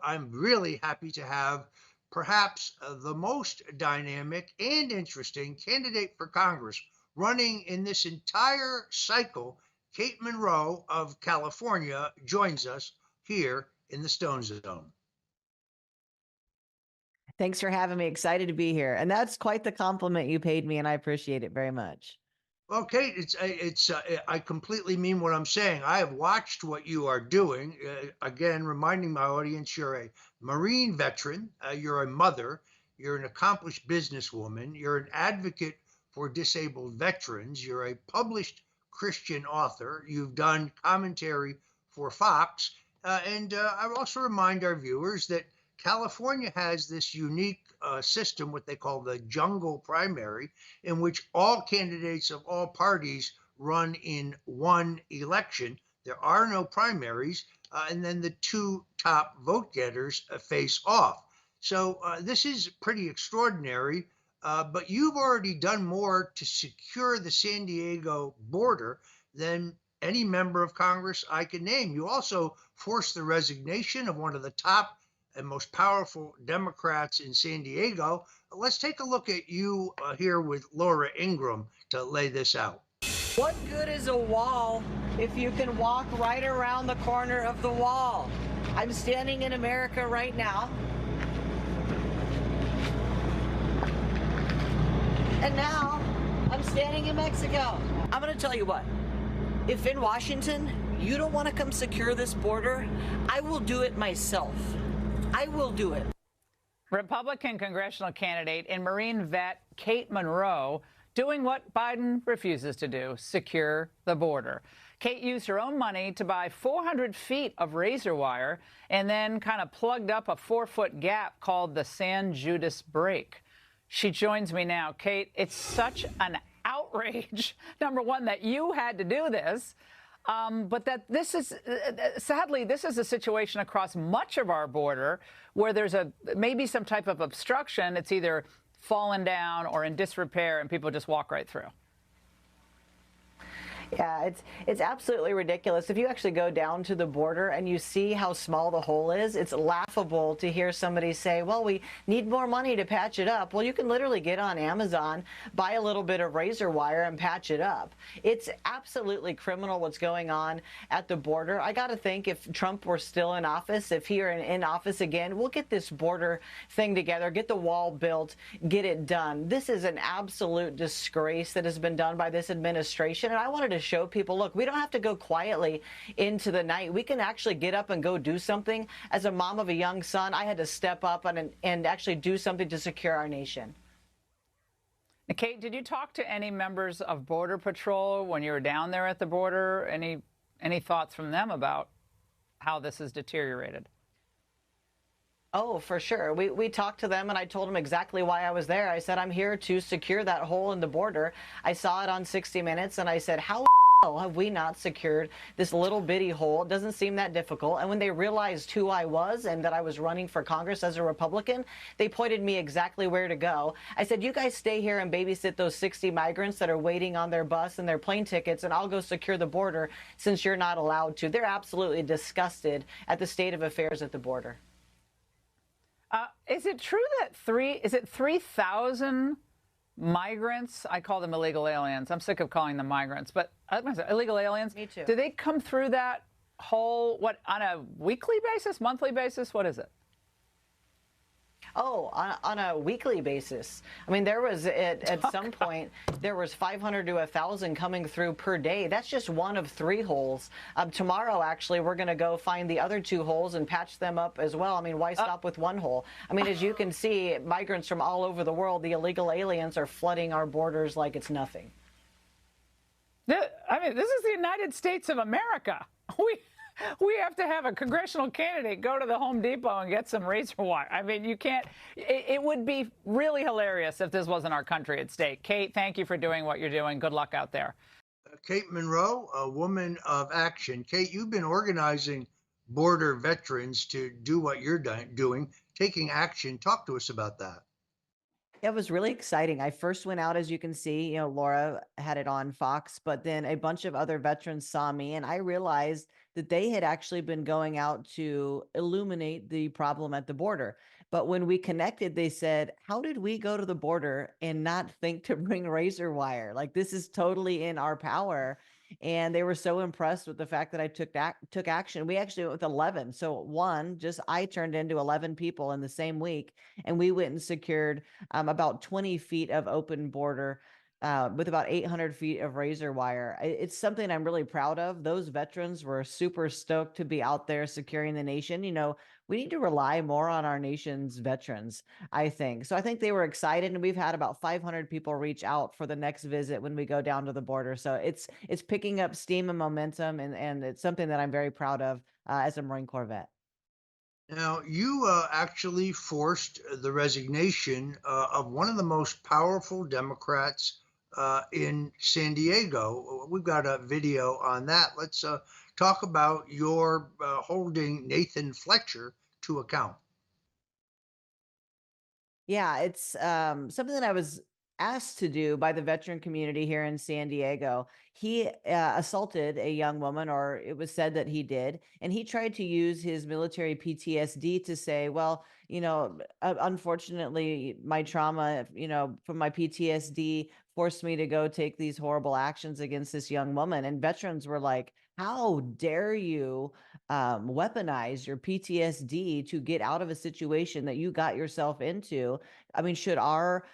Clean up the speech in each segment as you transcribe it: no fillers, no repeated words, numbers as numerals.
I'm really happy to have perhaps the most dynamic and interesting candidate for Congress running in this entire cycle. Kate Monroe of California joins us here in the Stone Zone. Thanks for having me. Excited to be here. And that's quite the compliment you paid me, and I appreciate it very much. Well, Kate, I completely mean what I'm saying. I have watched what you are doing. Again, reminding my audience, you're a Marine veteran, you're a mother, you're an accomplished businesswoman, you're an advocate for disabled veterans, you're a published Christian author, you've done commentary for Fox, and I also remind our viewers that California has this unique system, what they call the jungle primary, in which all candidates of all parties run in one election. There are no primaries, and then the two top vote getters face off. So this is pretty extraordinary. But you've already done more to secure the San Diego border than any member of Congress I can name. You also forced the resignation of one of the top and most powerful Democrats in San Diego. Let's take a look at you here with Laura Ingraham to lay this out. What good is a wall if you can walk right around the corner of the wall? I'm standing in America right now. And now I'm standing in Mexico. I'm going to tell you what. If in Washington you don't want to come secure this border, I will do it myself. I will do it. Republican congressional candidate and Marine vet Kate Monroe doing what Biden refuses to do, secure the border. Kate used her own money to buy 400 feet of razor wire and then kind of plugged up a 4-foot gap called the San Judas Break. She joins me now. Kate, it's such an outrage, number one, that you had to do this. But that this is, sadly, this is a situation across much of our border where there's maybe some type of obstruction. It's either fallen down or in disrepair, and people just walk right through. Yeah, it's absolutely ridiculous. If you actually go down to the border and you see how small the hole is, it's laughable to hear somebody say, well, we need more money to patch it up. Well, you can literally get on Amazon, buy a little bit of razor wire and patch it up. It's absolutely criminal what's going on at the border. I got to think if Trump were still in office, if he were in office again, we'll get this border thing together, get the wall built, get it done. This is an absolute disgrace that has been done by this administration. And I wanted to show people, look, we don't have to go quietly into the night. We can actually get up and go do something. As a mom of a young son, I had to step up and actually do something to secure our nation. Kate, did you talk to any members of Border Patrol when you were down there at the border? Any thoughts from them about how this has deteriorated? Oh, for sure. We talked to them, and I told them exactly why I was there. I said, I'm here to secure that hole in the border. I saw it on 60 Minutes, and I said, how have we not secured this little bitty hole? It doesn't seem that difficult. And when they realized who I was and that I was running for Congress as a Republican, they pointed me exactly where to go. I said, you guys stay here and babysit those 60 migrants that are waiting on their bus and their plane tickets, and I'll go secure the border since you're not allowed to. They're absolutely disgusted at the state of affairs at the border. Is it true that 3,000 migrants, I call them illegal aliens. I'm sick of calling them migrants, but illegal aliens. Me too. Do they come through that hole, on a weekly basis, monthly basis? What is it? Oh, on a weekly basis. I mean, there was at some point, there was 500 to 1,000 coming through per day. That's just one of 3 holes. Tomorrow, actually, we're going to go find the other 2 holes and patch them up as well. I mean, why stop with one hole? I mean, as you can see, migrants from all over the world, the illegal aliens are flooding our borders like it's nothing. I mean, this is the United States of America. We have to have a congressional candidate go to the Home Depot and get some razor wire. I mean, you can't. It would be really hilarious if this wasn't our country at stake. Kate, thank you for doing what you're doing. Good luck out there. Kate Monroe, a woman of action. Kate, you've been organizing border veterans to do what you're doing, taking action. Talk to us about that. It was really exciting. I first went out, as you can see, Laura had it on Fox, but then a bunch of other veterans saw me, and I realized that they had actually been going out to illuminate the problem at the border. But when we connected, they said, "How did we go to the border and not think to bring razor wire? Like, this is totally in our power." And they were so impressed with the fact that I took action. We actually went with 11. So I turned into 11 people in the same week, and we went and secured about 20 feet of open border with about 800 feet of razor wire. It's something I'm really proud of. Those veterans were super stoked to be out there securing the nation. We need to rely more on our nation's veterans, I think. So I think they were excited, and we've had about 500 people reach out for the next visit when we go down to the border. So it's picking up steam and momentum, and it's something that I'm very proud of as a Marine Corps vet. Now, you actually forced the resignation of one of the most powerful Democrats in San Diego. We've got a video on that. Let's talk about your holding Nathan Fletcher to account. Yeah, it's something that I was asked to do by the veteran community here in San Diego. He assaulted a young woman, or it was said that he did, and he tried to use his military PTSD to say, well, unfortunately, my trauma, from my PTSD forced me to go take these horrible actions against this young woman. And veterans were like, how dare you weaponize your PTSD to get out of a situation that you got yourself into? I mean, should our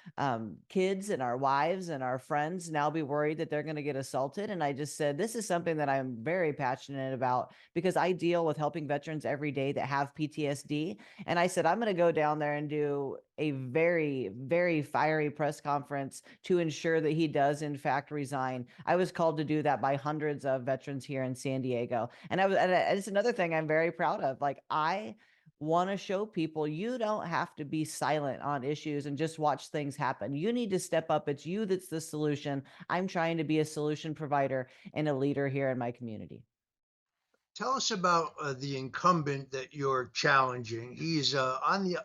kids and our wives and our friends now be worried that they're going to get assaulted? And I just said, this is something that I'm very passionate about, because I deal with helping veterans every day that have PTSD. And I said, I'm going to go down there and do a very, very fiery press conference to ensure that he does, in fact, resign. I was called to do that by hundreds of veterans here in San Diego. And it's another thing I'm very proud of. Like, I want to show people you don't have to be silent on issues and just watch things happen. You need to step up. It's you that's the solution. I'm trying to be a solution provider and a leader here in my community. Tell us about the incumbent that you're challenging. He's on the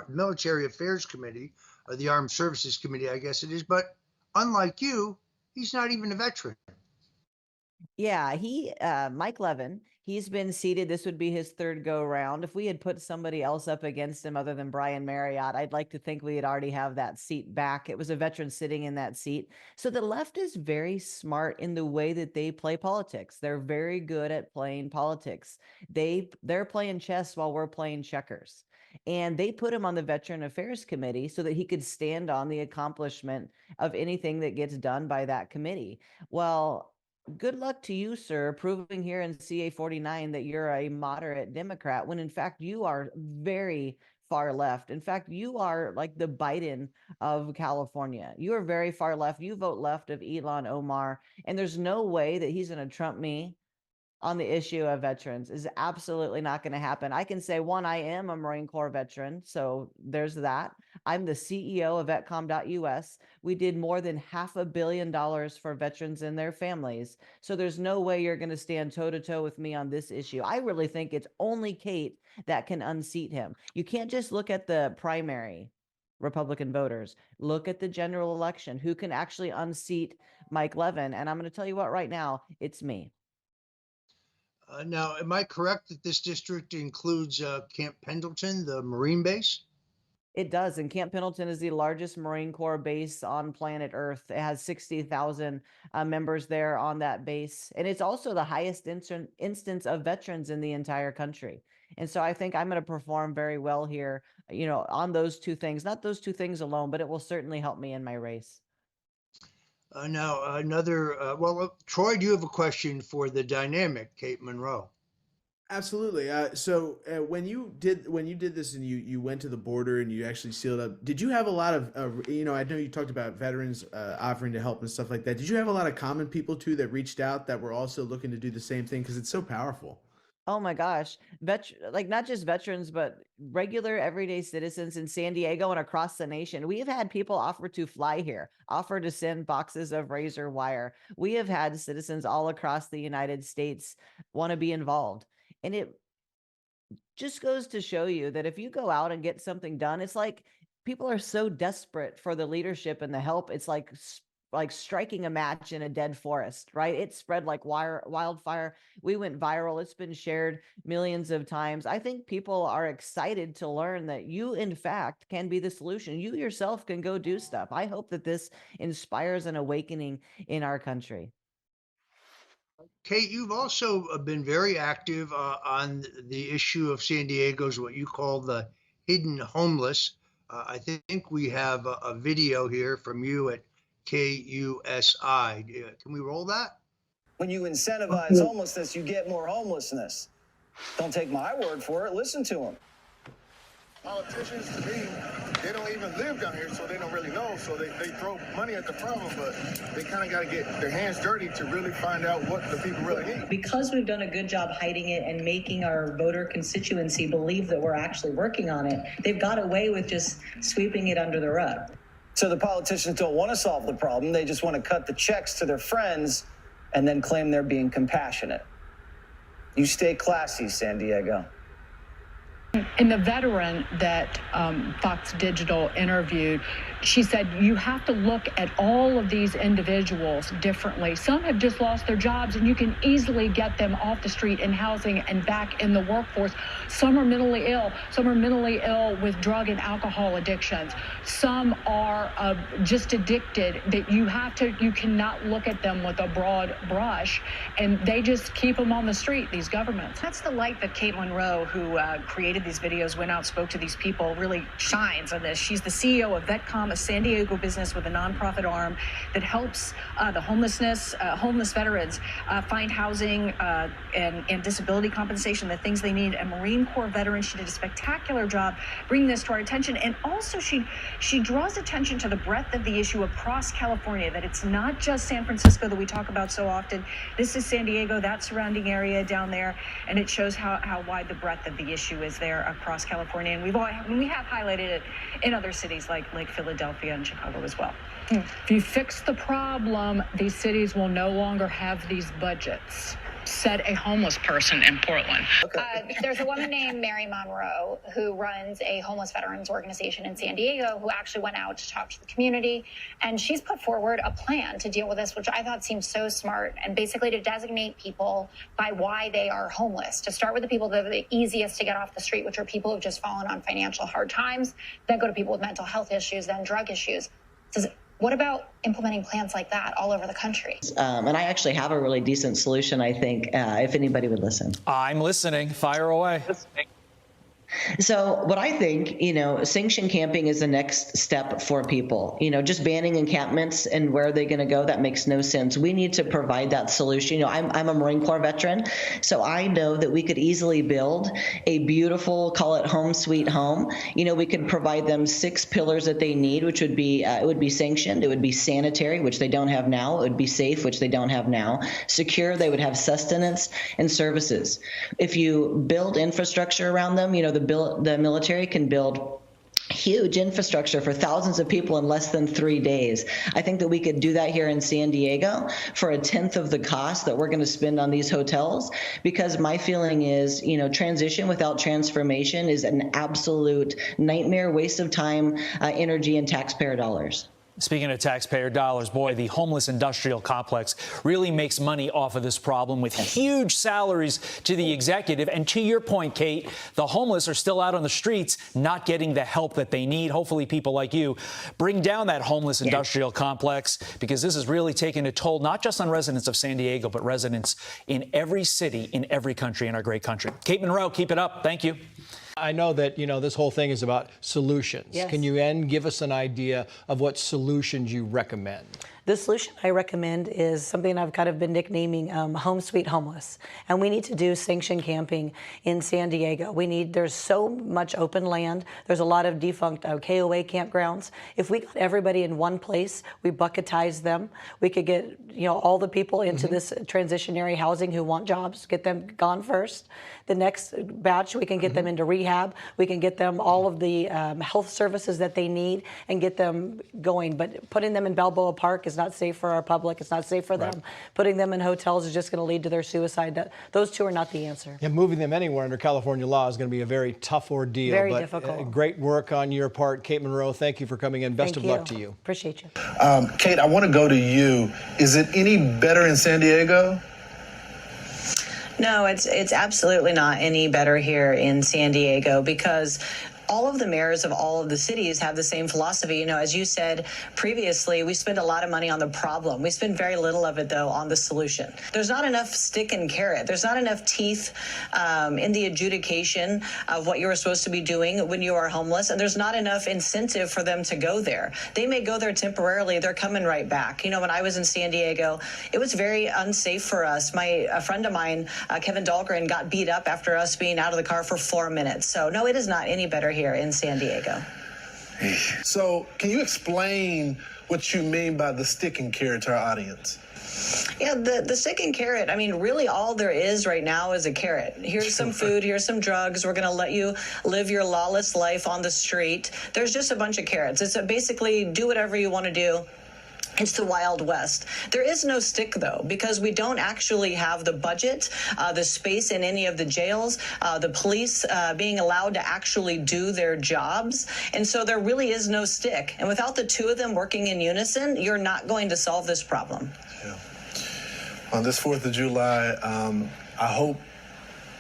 Military Affairs Committee, the Armed Services Committee, I guess it is. But unlike you, he's not even a veteran. Yeah, Mike Levin, he's been seated. This would be his third go round. If we had put somebody else up against him other than Brian Marriott, I'd like to think we'd already have that seat back. It was a veteran sitting in that seat. So the left is very smart in the way that they play politics. They're very good at playing politics. They're playing chess while we're playing checkers. And they put him on the Veteran Affairs Committee so that he could stand on the accomplishment of anything that gets done by that committee. Well, good luck to you, sir, proving here in CA 49 that you're a moderate Democrat when in fact you are very far left. In fact, you are like the Biden of California. You are very far left. You vote left of Elon Omar, and there's no way that he's going to trump me on the issue of veterans. Is absolutely not going to happen. I can say, one, I am a Marine Corps veteran, so there's that. I'm the CEO of VETCOMM.us. We did more than $500 million for veterans and their families. So there's no way you're going to stand toe to toe with me on this issue. I really think it's only Kate that can unseat him. You can't just look at the primary Republican voters. Look at the general election. Who can actually unseat Mike Levin? And I'm going to tell you what, right now, it's me. Now, am I correct that this district includes Camp Pendleton, the Marine base? It does. And Camp Pendleton is the largest Marine Corps base on planet Earth. It has 60,000 members there on that base. And it's also the highest instance of veterans in the entire country. And so I think I'm going to perform very well here, on those two things. Not those two things alone, but it will certainly help me in my race. Now, Troy, do you have a question for the dynamic Kate Monroe? Absolutely. So when you did this and you went to the border and you actually sealed up, did you have a lot of I know you talked about veterans offering to help and stuff like that. Did you have a lot of common people too that reached out that were also looking to do the same thing, because it's so powerful? Oh my gosh. Like not just veterans, but regular everyday citizens in San Diego and across the nation. We have had people offer to fly here, offer to send boxes of razor wire. We have had citizens all across the United States want to be involved. And it just goes to show you that if you go out and get something done, it's like people are so desperate for the leadership and the help. It's like striking a match in a dead forest, right? It spread like wildfire. We went viral. It's been shared millions of times. I think people are excited to learn that you, in fact, can be the solution. You yourself can go do stuff. I hope that this inspires an awakening in our country. Kate, you've also been very active on the issue of San Diego's what you call the hidden homeless. I think we have a video here from you at KUSI. Can we roll that? When you incentivize homelessness, you get more homelessness. Don't take my word for it. Listen to them. Politicians, to me, they don't even live down here, so they don't really know. So they throw money at the problem, but they kind of got to get their hands dirty to really find out what the people really need. Because we've done a good job hiding it and making our voter constituency believe that we're actually working on it, they've got away with just sweeping it under the rug. So the politicians don't want to solve the problem. They just want to cut the checks to their friends and then claim they're being compassionate. You stay classy, San Diego. And the veteran that Fox Digital interviewed, she said, you have to look at all of these individuals differently. Some have just lost their jobs, and you can easily get them off the street in housing and back in the workforce. Some are mentally ill. Some are mentally ill with drug and alcohol addictions. Some are just addicted that you cannot look at them with a broad brush, and they just keep them on the street, these governments. That's the light that Kate Monroe, who created these videos, went out, spoke to these people, really shines on this. She's the CEO of VETCOMM, a San Diego business with a nonprofit arm that helps the homeless veterans find housing and disability compensation, the things they need. A Marine Corps veteran. She did a spectacular job bringing this to our attention. And also she draws attention to the breadth of the issue across California, that it's not just San Francisco that we talk about so often. This is San Diego, that surrounding area down there, and it shows how wide the breadth of the issue is there across California. And we have highlighted it in other cities like Philadelphia and Chicago as well. If you fix the problem, these cities will no longer have these budgets, said a homeless person in Portland. There's a woman named Mary Monroe who runs a homeless veterans organization in San Diego who actually went out to talk to the community, and she's put forward a plan to deal with this, which I thought seemed so smart, and basically to designate people by why they are homeless, to start with the people that are the easiest to get off the street, which are people who've just fallen on financial hard times, then go to people with mental health issues, then drug issues. What about implementing plans like that all over the country? And I actually have a really decent solution, I think, if anybody would listen. I'm listening. Fire away. So what I think, sanction camping is the next step for people. Just banning encampments and where are they going to go? That makes no sense. We need to provide that solution. I'm a Marine Corps veteran, so I know that we could easily build a beautiful, call it home sweet home. We could provide them 6 pillars that they need, which would be, it would be sanctioned, it would be sanitary, which they don't have now, it would be safe, which they don't have now, secure, they would have sustenance, and services. If you build infrastructure around them, the military can build huge infrastructure for thousands of people in less than 3 days. I think that we could do that here in San Diego for a tenth of the cost that we're going to spend on these hotels, because my feeling is, transition without transformation is an absolute nightmare, waste of time, energy, and taxpayer dollars. Speaking of taxpayer dollars, boy, the homeless industrial complex really makes money off of this problem with huge salaries to the executive. And to your point, Kate, the homeless are still out on the streets not getting the help that they need. Hopefully people like you bring down that homeless industrial complex, because this is really taking a toll not just on residents of San Diego, but residents in every city, in every country in our great country. Kate Monroe, keep it up. Thank you. I know that, this whole thing is about solutions. Yes. Can you give us an idea of what solutions you recommend? The solution I recommend is something I've kind of been nicknaming Home Sweet Homeless. And we need to do sanction camping in San Diego. there's so much open land. There's a lot of defunct KOA campgrounds. If we got everybody in one place, we bucketize them, we could get, all the people into this transitionary housing who want jobs, get them gone first. The next batch, we can get them into rehab. We can get them all of the health services that they need and get them going. But putting them in Balboa Park is It's not safe for our public. It's not safe for them. Putting them in hotels is just going to lead to their suicide. Those two are not the answer. And moving them anywhere under California law is going to be a very tough ordeal. Very but, difficult. Great work on your part, Kate Monroe. Thank you for coming in. Best of luck to you. Appreciate you. Kate, I want to go to you. Is it any better in San Diego? No, it's absolutely not any better here in San Diego because all of the mayors of all of the cities have the same philosophy. You know, as you said previously, we spend a lot of money on the problem. We spend very little of it, though, on the solution. There's not enough stick and carrot. There's not enough teeth in the adjudication of what you were supposed to be doing when you are homeless, and there's not enough incentive for them to go there. They may go there temporarily. They're coming right back. You know, when I was in San Diego, it was very unsafe for us. A friend of mine, Kevin Dahlgren, got beat up after us being out of the car for 4 minutes. So, no, it is not any better here in San Diego. So can you explain what you mean by the stick and carrot to our audience? Yeah, the stick and carrot, I mean, really all there is right now is a carrot. Here's some food, here's some drugs. We're going to let you live your lawless life on the street. There's just a bunch of carrots. It's basically do whatever you want to do. It's the Wild West. There is no stick, though, because we don't actually have the budget, the space in any of the jails, the police being allowed to actually do their jobs. And so there really is no stick. And without the two of them working in unison, you're not going to solve this problem. Yeah. On this 4th of July, I hope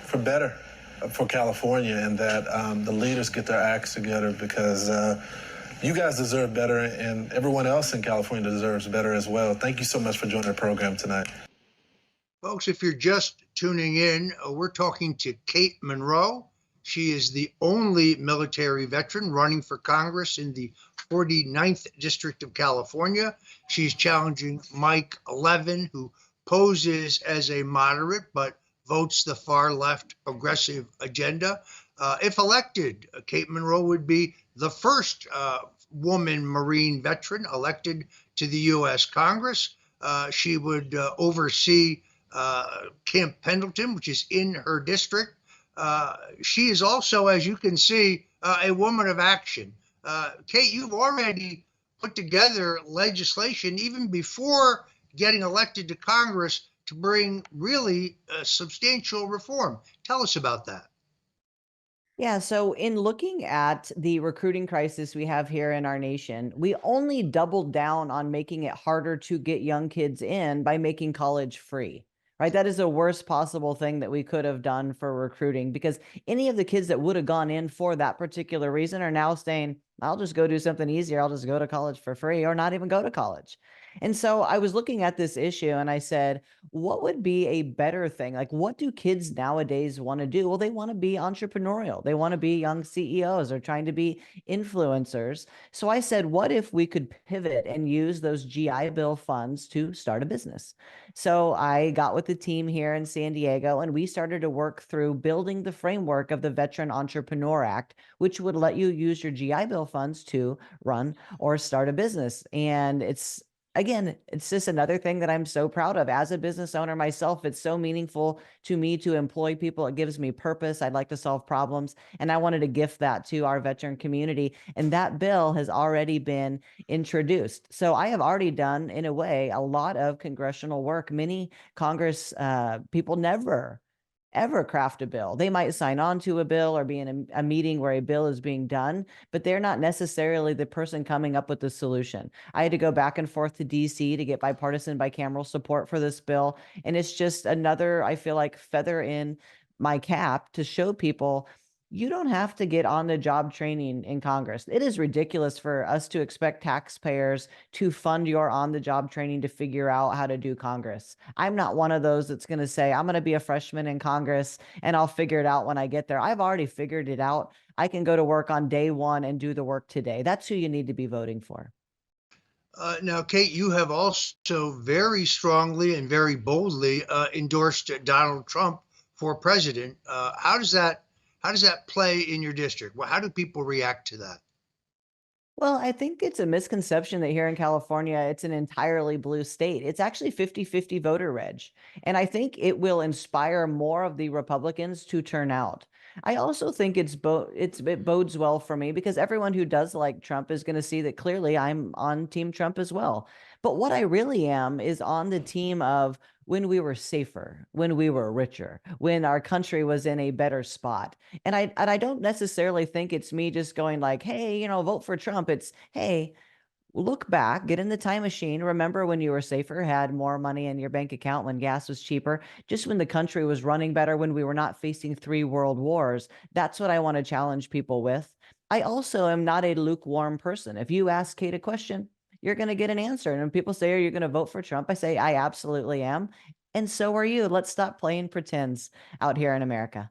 for better for California and that the leaders get their acts together because you guys deserve better, and everyone else in California deserves better as well. Thank you so much for joining the program tonight. Folks, if you're just tuning in, we're talking to Kate Monroe. She is the only military veteran running for Congress in the 49th District of California. She's challenging Mike Levin, who poses as a moderate but votes the far left progressive agenda. If elected, Kate Monroe would be the first woman Marine veteran elected to the U.S. Congress. She would oversee Camp Pendleton, which is in her district. She is also, as you can see, a woman of action. Kate, you've already put together legislation even before getting elected to Congress to bring really substantial reform. Tell us about that. Yeah, so in looking at the recruiting crisis we have here in our nation, we only doubled down on making it harder to get young kids in by making college free, right? That is the worst possible thing that we could have done for recruiting because any of the kids that would have gone in for that particular reason are now saying, I'll just go do something easier. I'll just go to college for free or not even go to college. And so I was looking at this issue and I said, what would be a better thing? Like, what do kids nowadays want to do? Well, they want to be entrepreneurial. They want to be young CEOs or trying to be influencers. So I said, what if we could pivot and use those GI Bill funds to start a business? So I got with the team here in San Diego and we started to work through building the framework of the Veteran Entrepreneur Act, which would let you use your GI Bill funds to run or start a business. And again, it's just another thing that I'm so proud of. As a business owner myself, it's so meaningful to me to employ people. It gives me purpose. I'd like to solve problems. And I wanted to gift that to our veteran community. And that bill has already been introduced. So I have already done, in a way, a lot of congressional work. Many Congress people never ever craft a bill. They might sign on to a bill or be in a meeting where a bill is being done, but they're not necessarily the person coming up with the solution. I had to go back and forth to DC to get bipartisan, bicameral support for this bill. And it's just another, I feel like, feather in my cap to show people you don't have to get on the job training in Congress. It is ridiculous for us to expect taxpayers to fund your on the job training to figure out how to do Congress. I'm not one of those that's going to say, I'm going to be a freshman in Congress and I'll figure it out when I get there. I've already figured it out. I can go to work on day one and do the work today. That's who you need to be voting for. Now, Kate, you have also very strongly and very boldly endorsed Donald Trump for president. How does that play in your district? Well, how do people react to that? Well, I think it's a misconception that here in California, it's an entirely blue state. It's actually 50-50 voter reg. And I think it will inspire more of the Republicans to turn out. I also think it bodes well for me because everyone who does like Trump is going to see that clearly I'm on Team Trump as well. But what I really am is on the team of when we were safer, when we were richer, when our country was in a better spot. And I don't necessarily think it's me just going like, hey, vote for Trump. It's, hey, look back, get in the time machine. Remember when you were safer, had more money in your bank account, when gas was cheaper, just when the country was running better, when we were not facing 3 world wars. That's what I want to challenge people with. I also am not a lukewarm person. If you ask Kate a question, you're going to get an answer. And when people say, are you going to vote for Trump? I say, I absolutely am. And so are you. Let's stop playing pretends out here in America.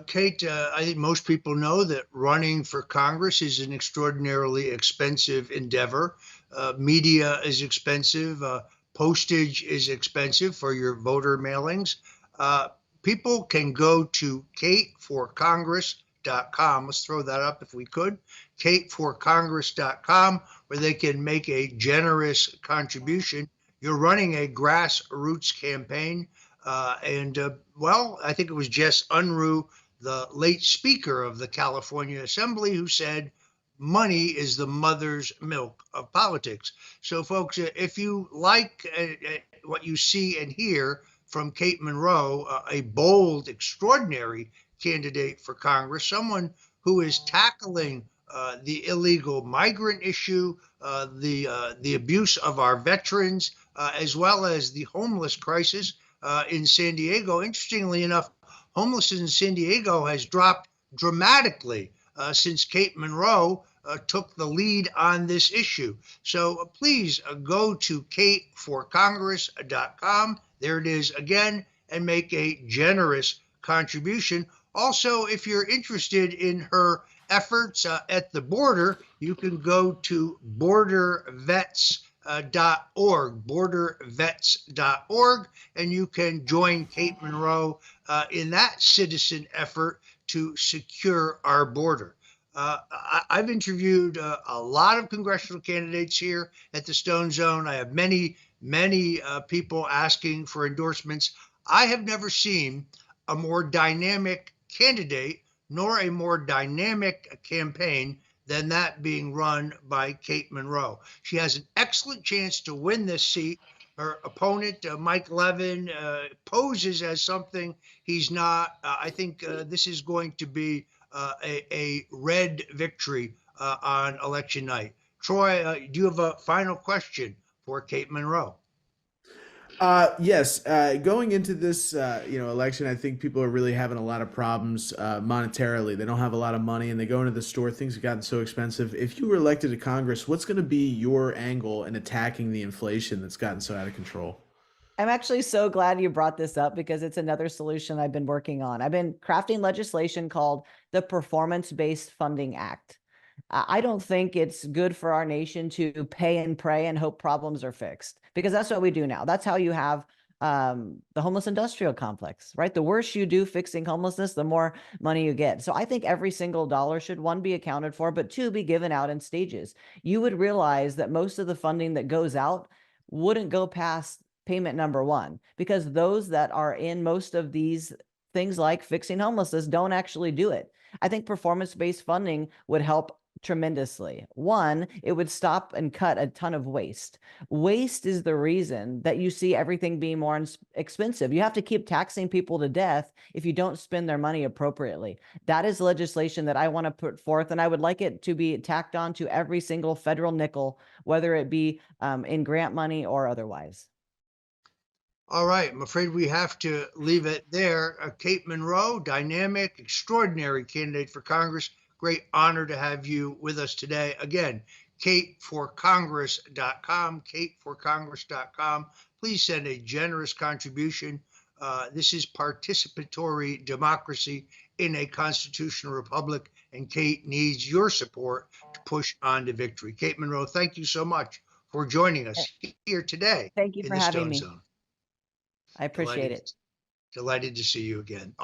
Kate, I think most people know that running for Congress is an extraordinarily expensive endeavor. Media is expensive. Postage is expensive for your voter mailings. People can go to kateforcongress.com. Let's throw that up if we could. kateforcongress.com, where they can make a generous contribution. You're running a grassroots campaign. Well, I think it was Jess Unruh, the late Speaker of the California Assembly, who said, money is the mother's milk of politics. So, folks, if you like what you see and hear from Kate Monroe, a bold, extraordinary candidate for Congress, someone who is tackling the illegal migrant issue, the abuse of our veterans, as well as the homeless crisis in San Diego. Interestingly enough, homelessness in San Diego has dropped dramatically since Kate Monroe took the lead on this issue. So please go to kateforcongress.com. There it is again, and make a generous contribution. Also, if you're interested in her efforts at the border, you can go to bordervets.org, and you can join Kate Monroe in that citizen effort to secure our border. I've interviewed a lot of congressional candidates here at the Stone Zone. I have many people asking for endorsements. I have never seen a more dynamic candidate nor a more dynamic campaign than that being run by Kate Monroe. She has an excellent chance to win this seat. Her opponent, Mike Levin, poses as something he's not. I think this is going to be a red victory on election night. Troy, do you have a final question for Kate Monroe? Yes. Going into this, election, I think people are really having a lot of problems monetarily. They don't have a lot of money, and they go into the store. Things have gotten so expensive. If you were elected to Congress, what's going to be your angle in attacking the inflation that's gotten so out of control? I'm actually so glad you brought this up because it's another solution I've been working on. I've been crafting legislation called the Performance-Based Funding Act. I don't think it's good for our nation to pay and pray and hope problems are fixed, because that's what we do now. That's how you have the homeless industrial complex, right? The worse you do fixing homelessness, the more money you get. So I think every single dollar should, one, be accounted for, but two, be given out in stages. You would realize that most of the funding that goes out wouldn't go past payment number one, because those that are in most of these things like fixing homelessness don't actually do it. I think performance-based funding would help tremendously. One, it would stop and cut a ton of waste. Waste is the reason that you see everything being more expensive. You have to keep taxing people to death if you don't spend their money appropriately. That is legislation that I want to put forth, and I would like it to be tacked on to every single federal nickel, whether it be in grant money or otherwise. All right, I'm afraid we have to leave it there. Kate Monroe, dynamic, extraordinary candidate for Congress. Great honor to have you with us today. Again, kateforcongress.com, kateforcongress.com. Please send a generous contribution. This is participatory democracy in a constitutional republic, and Kate needs your support to push on to victory. Kate Monroe, thank you so much for joining us here today. Thank you for having me. Zone. I appreciate it. Delighted to see you again.